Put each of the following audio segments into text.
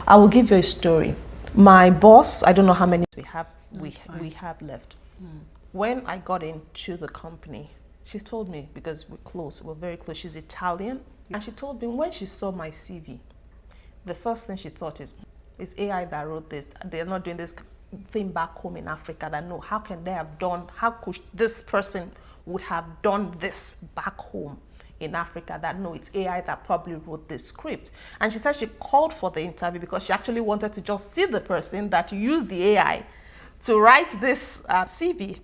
I will give you a story. My boss, I don't know how many we have left. When I got into the company, she told me, because we're very close, she's Italian, and she told me when she saw my CV, the first thing she thought is, it's AI that wrote this. They're not doing this thing back home in Africa. That no, how can they have done, how could this person would have done this back home in Africa? That no, it's AI that probably wrote this script. And she said she called for the interview because she actually wanted to just see the person that used the AI to write this CV.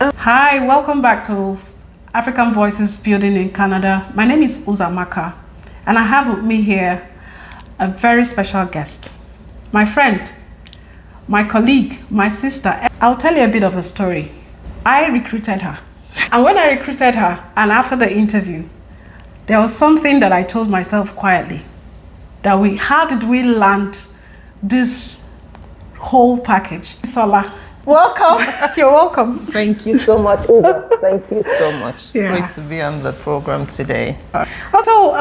Hi, welcome back to African Voices Building in Canada. My name is Uzamaka, and I have with me here a very special guest. My friend, my colleague, my sister. I'll tell you a bit of a story. I recruited her. And when I recruited her, and after the interview, there was something that I told myself quietly. How did we land this whole package? Bisola, welcome. You're welcome. Thank you so much, Uza. Thank you so much. Yeah. Great to be on the program today. Also,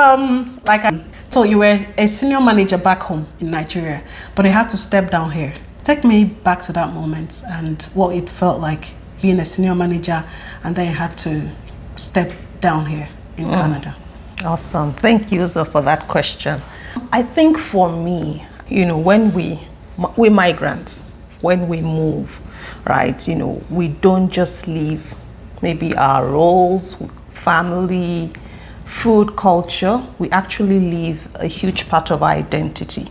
like I told you, were a senior manager back home in Nigeria, but you had to step down here. Take me back to that moment and what it felt like being a senior manager, and then you had to step down here in Canada. Awesome. Thank you, Uza, for that question. I think for me, when we're migrants, when we move, right, we don't just leave maybe our roles, family, food, culture. We actually leave a huge part of our identity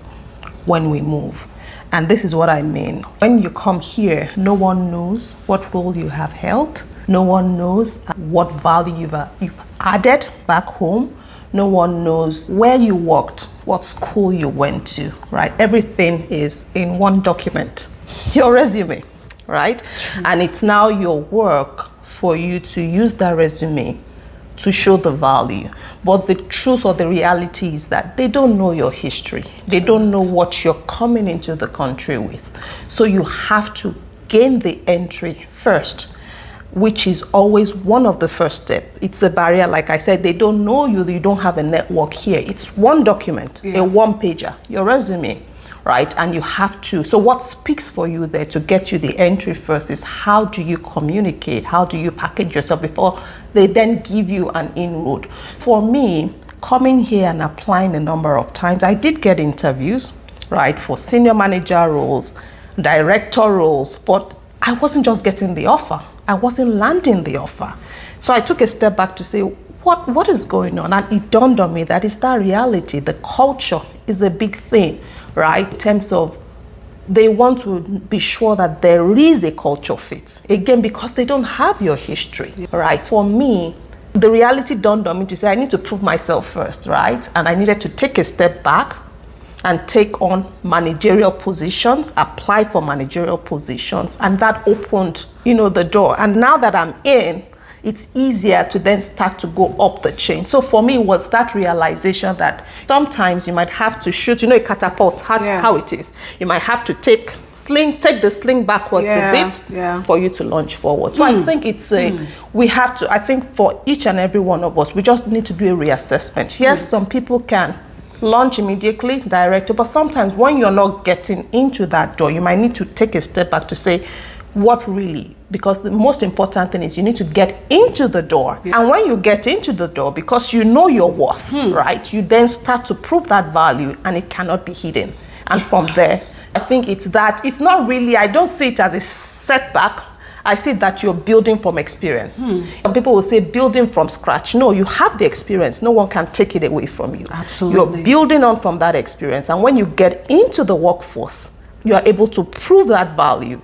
when we move. And this is what I mean. When you come here, no one knows what role you have held. No one knows what value you've added back home. No one knows where you worked, what school you went to, right? Everything is in one document, your resume, right? And it's now your work for you to use that resume to show the value. But the truth or the reality is that they don't know your history. They don't know what you're coming into the country with. So you have to gain the entry first, which is always one of the first steps. It's a barrier. Like I said, they don't know you, you don't have a network here. It's one document, a one-pager, your resume, right? And you have to, so what speaks for you there to get you the entry first is how do you communicate? How do you package yourself before they then give you an inroad? For me, coming here and applying a number of times, I did get interviews, right, for senior manager roles, director roles, but I wasn't just getting the offer. I wasn't landing the offer. So I took a step back to say, what is going on? And it dawned on me that it's that reality. The culture is a big thing, right? In terms of they want to be sure that there is a culture fit. Again, because they don't have your history, right? For me, the reality dawned on me to say, I need to prove myself first, right? And I needed to take a step back and take on managerial positions, apply for managerial positions, and that opened, the door. And now that I'm in, it's easier to then start to go up the chain. So for me, it was that realization that sometimes you might have to shoot, a catapult, how it is. You might have to take the sling backwards a bit for you to launch forward. So I think it's I think for each and every one of us, we just need to do a reassessment. Yes, some people can launch immediately, direct, but sometimes when you're not getting into that door, you might need to take a step back to say, what really? Because the most important thing is you need to get into the door. And when you get into the door, because you know your worth, right? You then start to prove that value and it cannot be hidden. And from there, I think it's not really, I don't see it as a setback. I see that you're building from experience. Some people will say building from scratch. No, you have the experience. No one can take it away from you. Absolutely. You're building on from that experience. And when you get into the workforce, you are able to prove that value.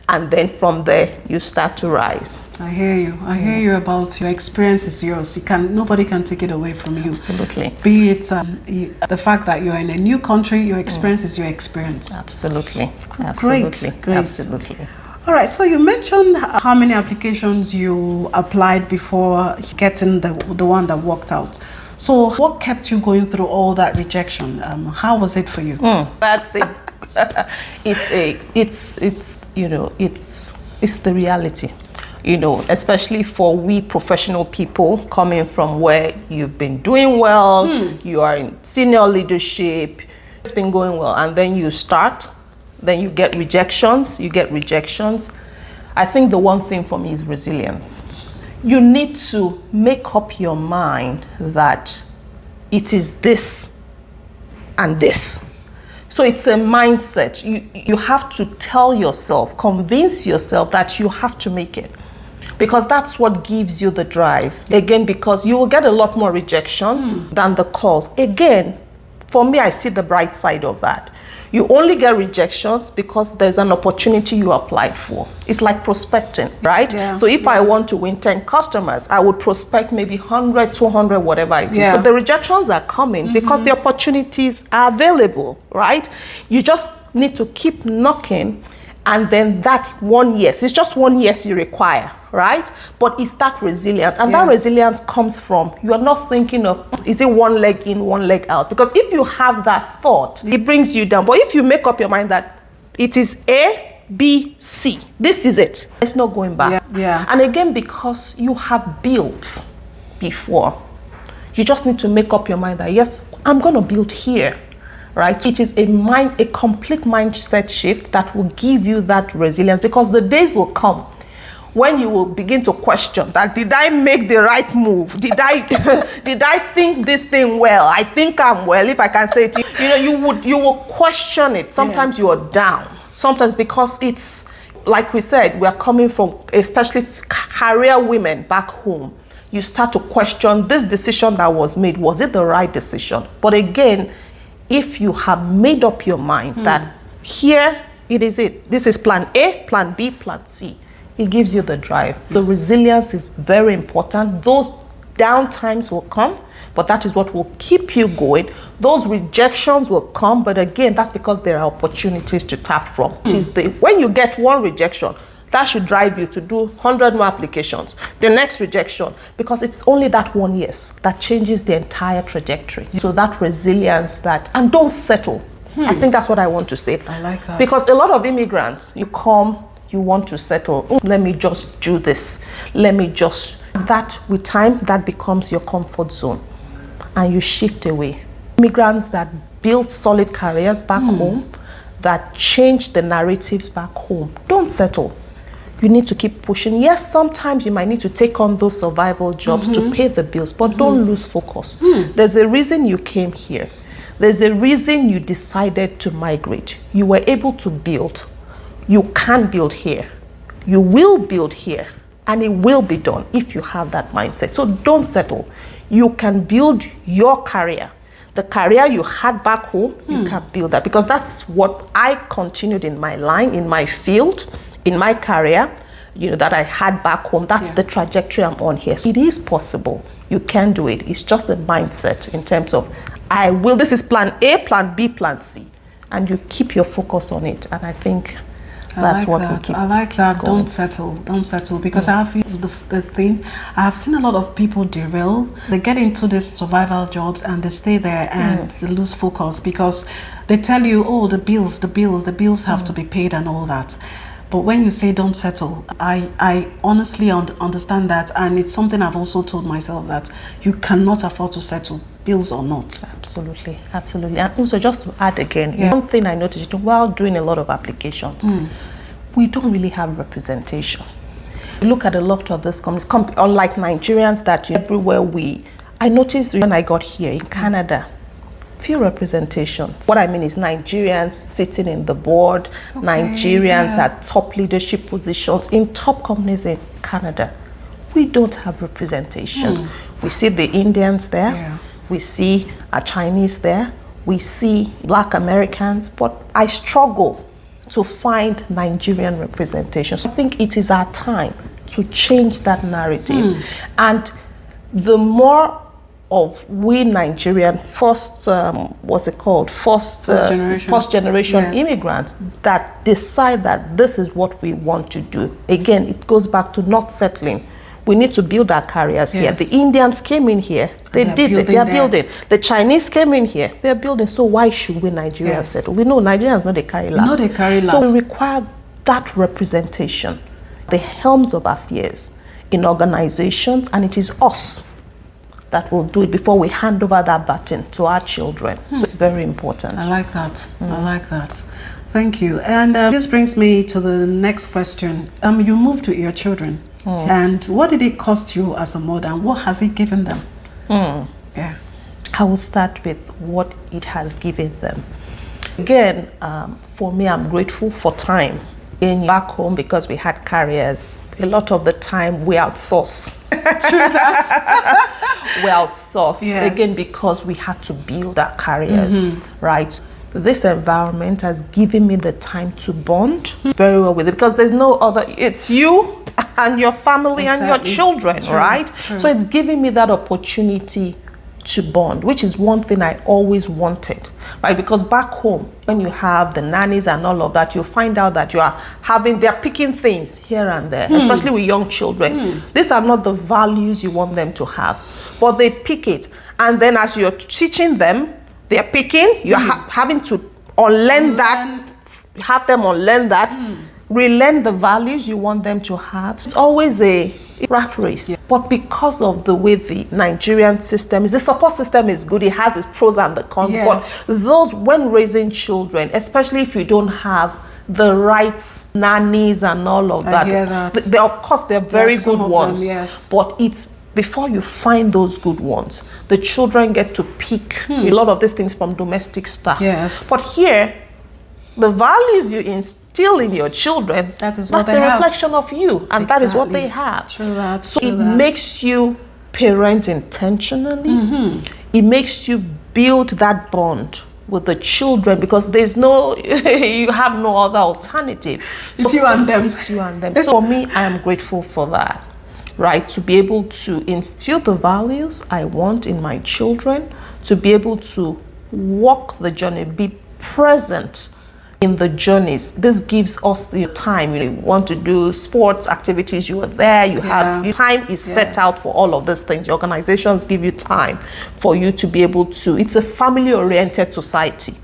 And then from there, you start to rise. I hear you. I hear you about your experience is yours. Nobody can take it away from you. Absolutely. Be it the fact that you're in a new country, your experience is your experience. Absolutely. Great. Absolutely. All right. So you mentioned how many applications you applied before getting the one that worked out. So what kept you going through all that rejection? How was it for you? That's it. It's the reality. you know, especially for we professional people coming from where you've been doing well, you are in senior leadership, it's been going well, and then you start, then you get rejections. I think the one thing for me is resilience. You need to make up your mind that it is this and this. So it's a mindset. You have to tell yourself, convince yourself that you have to make it. Because that's what gives you the drive. Again, because you will get a lot more rejections than the calls. Again, for me, I see the bright side of that. You only get rejections because there's an opportunity you applied for. It's like prospecting, right? Yeah. So if I want to win 10 customers, I would prospect maybe 100, 200, whatever it is. Yeah. So the rejections are coming because the opportunities are available, right? You just need to keep knocking, and then that 1 yes, it's just 1 yes you require, right? But it's that resilience, and that resilience comes from, you're not thinking of, is it one leg in, one leg out? Because if you have that thought, it brings you down. But if you make up your mind that it is A, B, C, this is it, it's not going back. And again, because you have built before, you just need to make up your mind that, yes, I'm going to build here. Right? It is a complete mindset shift that will give you that resilience, because the days will come when you will begin to question that, did I make the right move? Did I think this thing well? I think I'm well, if I can say it to you. You know, you will question it. Sometimes you are down. Sometimes, because it's, like we said, we are coming from, especially career women back home. You start to question this decision that was made. Was it the right decision? But again, if you have made up your mind that here this is plan A, plan B, plan C, it gives you the drive. The resilience is very important. Those down times will come, but that is what will keep you going. Those rejections will come, but again, that's because there are opportunities to tap from. When you get one rejection, that should drive you to do 100 more applications. The next rejection, because it's only that 1 yes that changes the entire trajectory. So that resilience, and don't settle. I think that's what I want to say. I like that. Because a lot of immigrants, you come, you want to settle. Let me just do this. That with time, that becomes your comfort zone, and you shift away. Immigrants that build solid careers back home, that change the narratives back home, don't settle. You need to keep pushing. Yes, sometimes you might need to take on those survival jobs to pay the bills, but don't lose focus. There's a reason you came here. There's a reason you decided to migrate. You were able to build. You can build here. You will build here, and it will be done if you have that mindset. So don't settle. You can build your career. The career you had back home, you can build that, because that's what I continued in my line, in my field, in my career, that I had back home. That's the trajectory I'm on here. So it is possible. You can do it. It's just a mindset in terms of, this is plan A, plan B, plan C. And you keep your focus on it. And I think that's what we keep. I like that. Going. Don't settle. Because I feel the thing, I have seen a lot of people derail. They get into these survival jobs and they stay there and they lose focus, because they tell you, oh, the bills have to be paid and all that. But when you say don't settle, I honestly understand that, and it's something I've also told myself, that you cannot afford to settle, bills or not. Absolutely. And also, just to add again, one thing I noticed while doing a lot of applications, we don't really have representation. You look at a lot of these companies, unlike Nigerians, that everywhere I noticed when I got here in Canada, few representation. What I mean is Nigerians sitting in the board, Nigerians at top leadership positions in top companies in Canada. We don't have representation. We see the Indians there, we see a Chinese there, we see Black Americans, but I struggle to find Nigerian representation. So I think it is our time to change that narrative. And the more of we Nigerian first generation immigrants that decide that this is what we want to do. Again, it goes back to not settling. We need to build our careers here. The Indians came in here, they are building. The Chinese came in here, they're building. So why should we Nigerians settle? We know Nigerians know they carry last. So we require that representation. the helms of affairs in organizations, and it is us that will do it before we hand over that baton to our children. So it's very important. I like that. I like that. Thank you. And this brings me to the next question. You moved to your children, and what did it cost you as a mother, and what has it given them? Yeah. I will start with what it has given them. Again, for me, I'm grateful for time. In back home, because we had carriers, a lot of the time we outsource. True that. We outsource. Yes. Again, because we had to build our carriers, right? This environment has given me the time to bond very well with it, because there's no other, it's you and your family and your children, right? True. So it's giving me that opportunity to bond, which is one thing I always wanted, right? Because back home, when you have the nannies and all of that, you find out that they're picking things here and there, especially with young children. These are not the values you want them to have, but they pick it. And then as you're teaching them, they're picking, you're having to unlearn that, have them unlearn that, relearn the values you want them to have. It's always a rat race. Yeah. But because of the way the Nigerian system is, the support system is good, it has its pros and the cons. Yes. But those, when raising children, especially if you don't have the right nannies and all of that, I hear that. They, of course, they're very good ones. Them, yes. But it's before you find those good ones, the children get to pick a lot of these things from domestic stuff. Yes. But here, the values you instill in your children, that's a reflection of you, and that is what they have. True that. So it makes you parent intentionally. It makes you build that bond with the children, because there's no, you have no other alternative. It's you and them. It's you and them. So for me, I am grateful for that, right? To be able to instill the values I want in my children, to be able to walk the journey, be present in the journeys. This gives us the time. You want to do sports activities, you are there, you have your time is set out for all of these things. Your organizations give you time for you to be able to, it's a family-oriented society,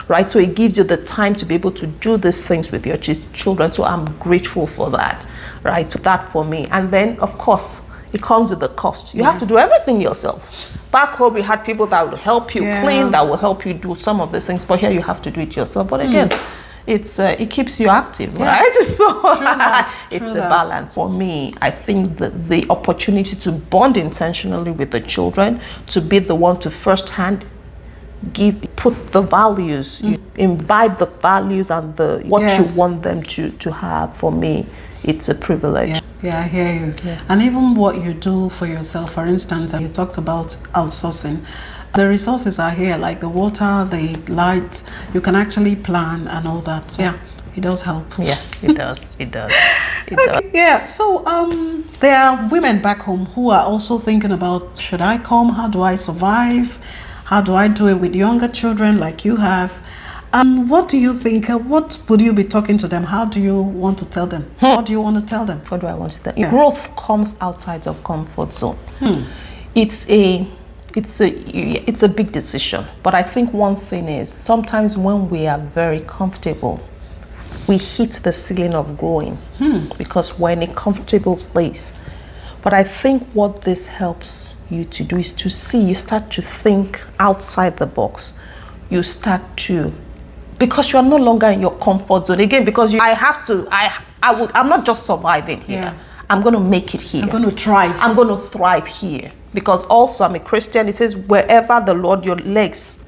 right? So it gives you the time to be able to do these things with your children. So I'm grateful for that, right? So that for me. And then, of course, it comes with the cost. You have to do everything yourself. Back home, we had people that would help you clean, that will help you do some of these things, but here you have to do it yourself. But again, it keeps you active, right? So it's a balance. For me, I think that the opportunity to bond intentionally with the children, to be the one to firsthand put the values, you imbibe the values and what you want them to have, for me, it's a privilege. Yeah, I hear you. Yeah. And even what you do for yourself, for instance, you talked about outsourcing. The resources are here, like the water, the light, you can actually plan and all that. So yeah, it does help. Yes, it does. It does. It does. Yeah, so there are women back home who are also thinking about, should I come? How do I survive? How do I do it with younger children like you have? What do you think? What would you be talking to them? How do you want to tell them? What do you want to tell them? What do I want to tell them? Yeah. Growth comes outside of comfort zone. It's a big decision. But I think one thing is, sometimes when we are very comfortable, we hit the ceiling of growing because we're in a comfortable place. But I think what this helps you to do is to see, you start to think outside the box. You start to, because you're no longer in your comfort zone. Again, because I'm not just surviving here. Yeah. I'm going to make it here. I'm going to thrive. I'm going to thrive here. Because also I'm a Christian. It says, wherever the Lord, your legs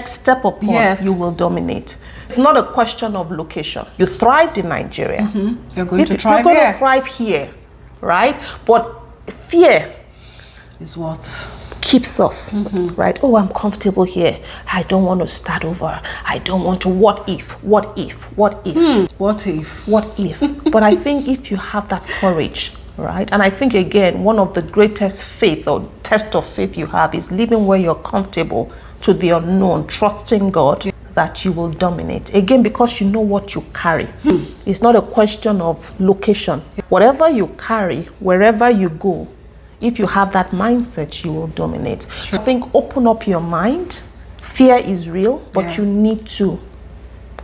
step upon, you will dominate. It's not a question of location. You thrived in Nigeria. You're going to thrive here. You're going here. to thrive here, right? But fear is what keeps us, right? Oh, I'm comfortable here. I don't want to start over. I don't want to, what if? What if? What if? What if? What if? But I think if you have that courage, right? And I think, again, one of the greatest faith or test of faith you have is living where you're comfortable to the unknown, trusting God that you will dominate. Again, because you know what you carry. It's not a question of location. Whatever you carry, wherever you go, if you have that mindset, you will dominate. So I think open up your mind. Fear is real, but you need to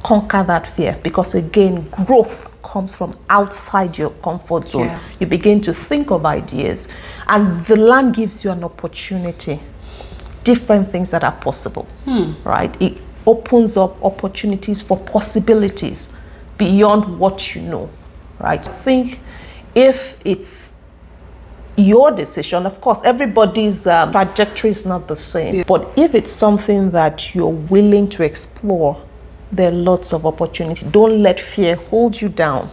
conquer that fear, because again, growth comes from outside your comfort zone. You begin to think of ideas, and the land gives you an opportunity, different things that are possible, right? It opens up opportunities for possibilities beyond what you know, right? I think if it's your decision, of course, everybody's trajectory is not the same, but if it's something that you're willing to explore, there are lots of opportunity. Don't let fear hold you down.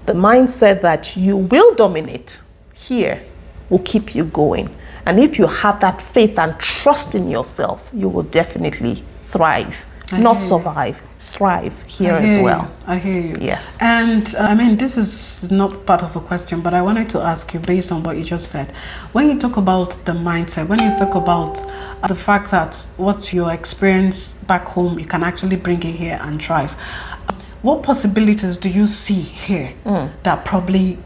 The mindset that you will dominate here will keep you going. And if you have that faith and trust in yourself, you will definitely thrive, not survive. Thrive here as well. I hear you. Yes. And I mean, this is not part of the question, but I wanted to ask you based on what you just said. When you talk about the mindset, when you talk about the fact that what you experience back home, you can actually bring it here and thrive. What possibilities do you see here that probably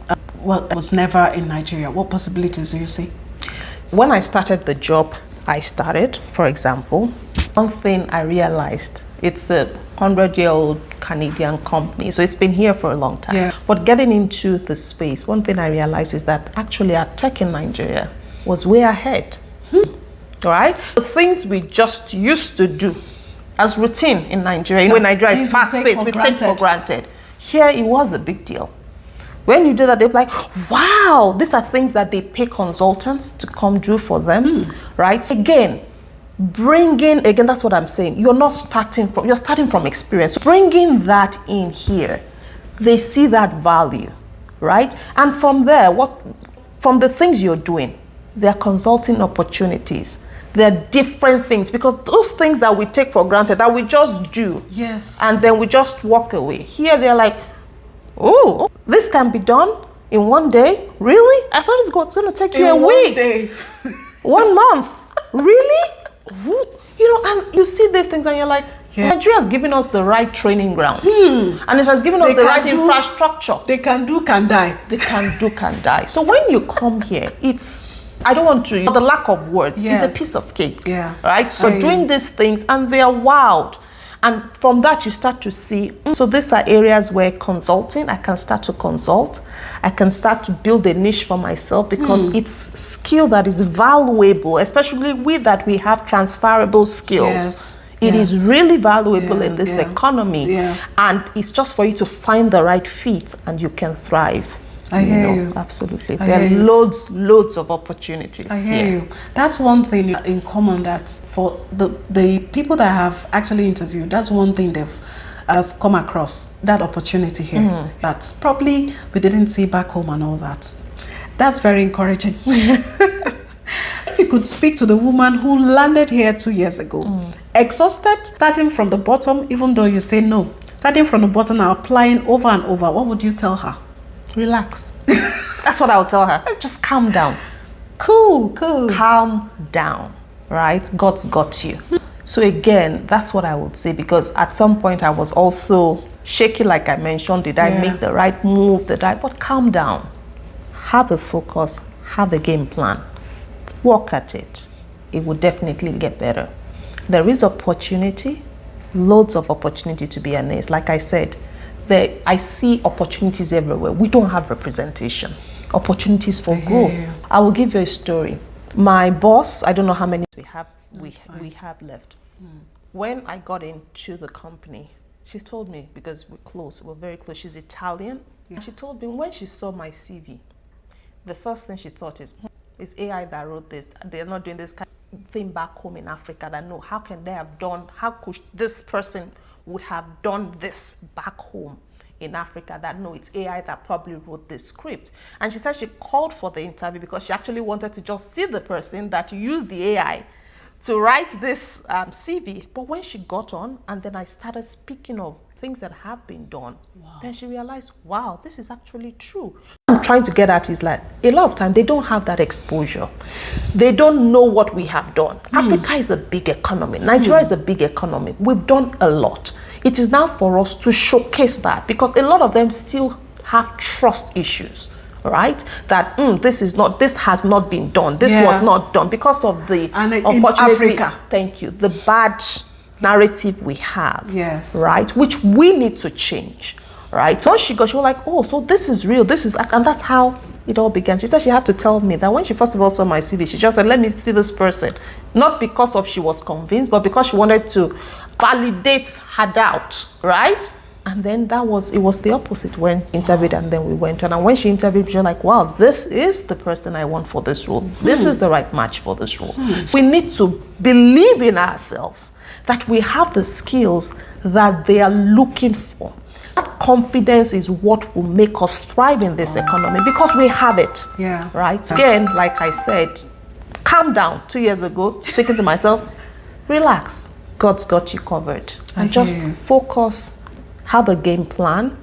was never in Nigeria? What possibilities do you see? When I started the job for example, one thing I realized, it's a 100-year-old Canadian company, so it's been here for a long time. But getting into the space, one thing I realized is that actually our tech in Nigeria was way ahead. Right? The things we just used to do as routine in Nigeria, when Nigeria is fast-paced, we take for granted. Here it was a big deal. When you do that, they're like, wow, these are things that they pay consultants to come do for them, right? So again, that's what I'm saying. You're starting from experience. So bringing that in here, they see that value, right? And from there, from the things you're doing, they're consulting opportunities. They're different things, because those things that we take for granted, that we just do, and then we just walk away. Here they're like, oh, this can be done in one day? Really? I thought it's going to take you a week. 1 day. 1 month. Really? You know, and you see these things and you're like, Nigeria has given us the right training ground. And it has given us the right infrastructure. They can do, can die. They can do, can die. So when you come here, I don't want to, the lack of words, it's a piece of cake. Right? So doing these things, and they're wild. And from that, you start to see, so these are areas where consulting, I can start to consult. I can start to build a niche for myself, because it's skill that is valuable, especially that we have transferable skills. It is really valuable in this economy. And it's just for you to find the right fit and you can thrive. I hear you. Absolutely. There are loads of opportunities. I hear you. That's one thing in common, that for the people that I have actually interviewed, that's one thing they've come across, that opportunity here. That's probably we didn't see back home and all that. That's very encouraging. If you could speak to the woman who landed here 2 years ago, exhausted, starting from the bottom, even though you say no, starting from the bottom and applying over and over, what would you tell her? Relax. That's what I would tell her. Just calm down. Cool. Calm down, right? God's got you. So again, that's what I would say, because at some point I was also shaky, like I mentioned. Did I make the right move? But calm down. Have a focus. Have a game plan. Work at it. It will definitely get better. There is opportunity, loads of opportunity to be harnessed. Like I said, I see opportunities everywhere. We don't have representation. Opportunities for growth. I will give you a story. My boss, I don't know how many we have left. When I got into the company, she told me, because we're very close, she's Italian. And she told me when she saw my CV, the first thing she thought is, it's AI that wrote this. They're not doing this kind of thing back home in Africa. That no, how could this person would have done this back home in Africa? That no, it's AI that probably wrote this script. And she said she called for the interview because she actually wanted to just see the person that used the AI to write this CV. But when she got on, and then I started speaking of things that have been done, then she realized, wow, this is actually true. What I'm trying to get at is like, a lot of time they don't have that exposure. They don't know what we have done. Africa is a big economy. Nigeria is a big economy. We've done a lot. It is now for us to showcase that, because a lot of them still have trust issues, right? That this has not been done. This was not done because of the, unfortunately, thank you, the bad narrative we have, right? Which we need to change. right? So she was like, oh, so this is real, and that's how it all began. She said she had to tell me that when she first of all saw my CV, she just said, let me see this person. Not because of she was convinced, but because she wanted to validate her doubt, right? And then it was the opposite when interviewed, and then we went on. And when she interviewed, she was like, wow, this is the person I want for this role. This is the right match for this role. So we need to believe in ourselves that we have the skills that they are looking for. That confidence is what will make us thrive in this economy because we have it. Yeah. Right? Again, like I said, calm down. 2 years ago, speaking to myself, relax. God's got you covered. And just focus. Have a game plan.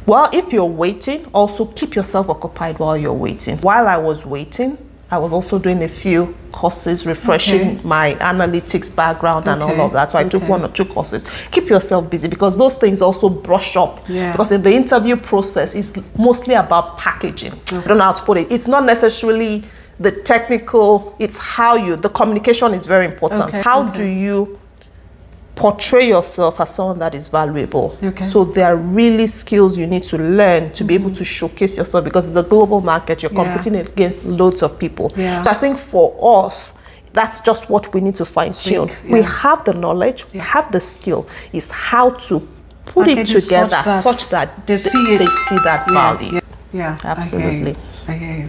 Well, if you're waiting, also keep yourself occupied while you're waiting. While I was waiting, I was also doing a few courses, refreshing my analytics background and all of that. So I took 1 or 2 courses. Keep yourself busy because those things also brush up. Yeah. Because in the interview process, it's mostly about packaging. I don't know how to put it. It's not necessarily the technical, it's how the communication is very important. How do you portray yourself as someone that is valuable? So there are really skills you need to learn to be able to showcase yourself because it's a global market. You're competing against loads of people. So I think for us, that's just what we need to fine-tune. We have the knowledge, we have the skill. It's how to put it together such that they see that value. Yeah, absolutely. I hear you.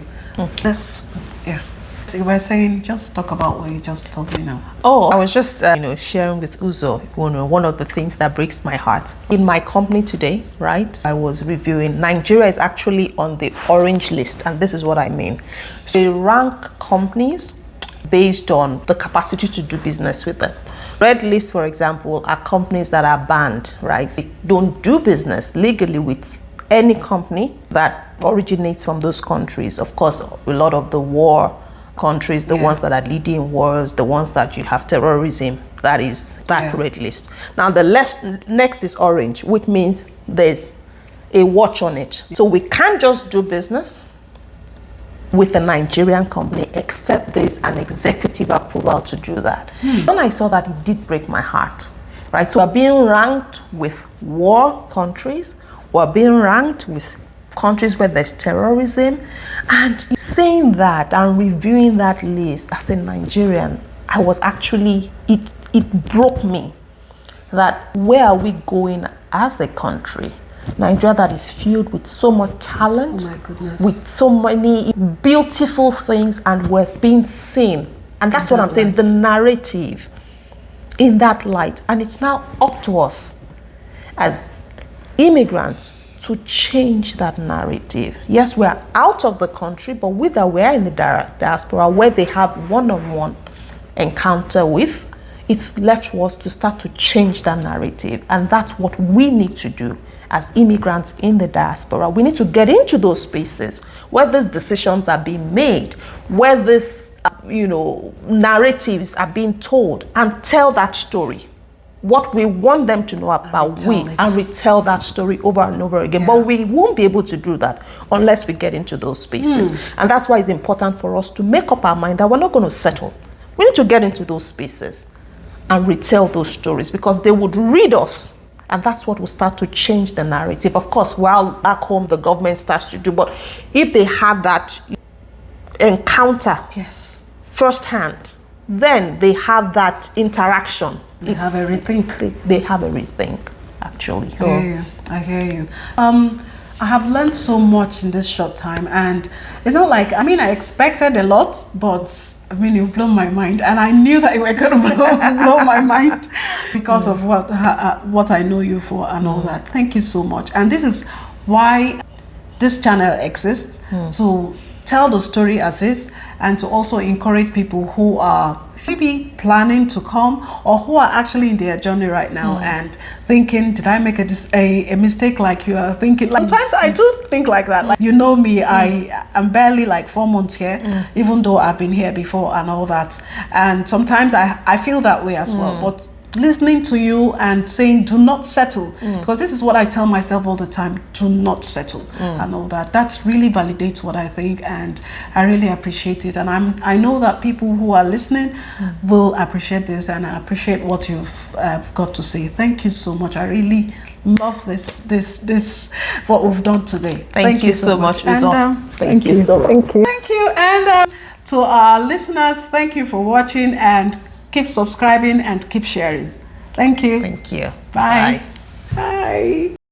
So you were saying, just talk about what you just told me now. Oh, I was just sharing with Uzo one of the things that breaks my heart. In my company today, right, I was reviewing, Nigeria is actually on the orange list, and this is what I mean. They rank companies based on the capacity to do business with them. Red list, for example, are companies that are banned, right? They don't do business legally with any company that originates from those countries. Of course, a lot of the war countries, the ones that are leading wars, the ones that you have terrorism, that is that red list. Now the next is orange, which means there's a watch on it. So we can't just do business with a Nigerian company except there's an executive approval to do that. When I saw that, it did break my heart, right? So we're being ranked with war countries, we're being ranked with countries where there's terrorism, and saying that and reviewing that list as a Nigerian, I was actually, it broke me that where are we going as a country? Nigeria that is filled with so much talent, with so many beautiful things, and worth being seen. And that's what I'm saying, the narrative in that light. And it's now up to us as immigrants to change that narrative. Yes, we're out of the country, but with that, we're in the diaspora where they have one-on-one encounter with. It's left for us to start to change that narrative. And that's what we need to do as immigrants in the diaspora. We need to get into those spaces where these decisions are being made, where these narratives are being told, and tell that story. What we want them to know about and retell that story over and over again. But we won't be able to do that unless we get into those spaces. And that's why it's important for us to make up our mind that we're not going to settle. We need to get into those spaces and retell those stories because they would read us. And that's what will start to change the narrative. Of course, while back home the government starts to do, but if they have that encounter firsthand, then they have that interaction. They have a rethink. They have a rethink, actually. So, I hear you. I have learned so much in this short time, and it's not like, I expected a lot, but you've blown my mind, and I knew that you were going to blow my mind because of what I know you for and all that. Thank you so much. And this is why this channel exists, to tell the story as is, and to also encourage people who are maybe planning to come or who are actually in their journey right now and thinking, did I make a mistake like you are thinking? Like, sometimes I do think like that. Like, me, I am barely like 4 months here, even though I've been here before and all that. And sometimes I feel that way as well. But listening to you and saying, do not settle. Because this is what I tell myself all the time, do not settle and all that. That really validates what I think, and I really appreciate it. And I know that people who are listening will appreciate this, and I appreciate what you've got to say. Thank you so much. I really love this what we've done today. Thank you so much. And, thank you. Thank you. And to our listeners, thank you for watching, and keep subscribing and keep sharing. Thank you. Thank you. Bye. Bye.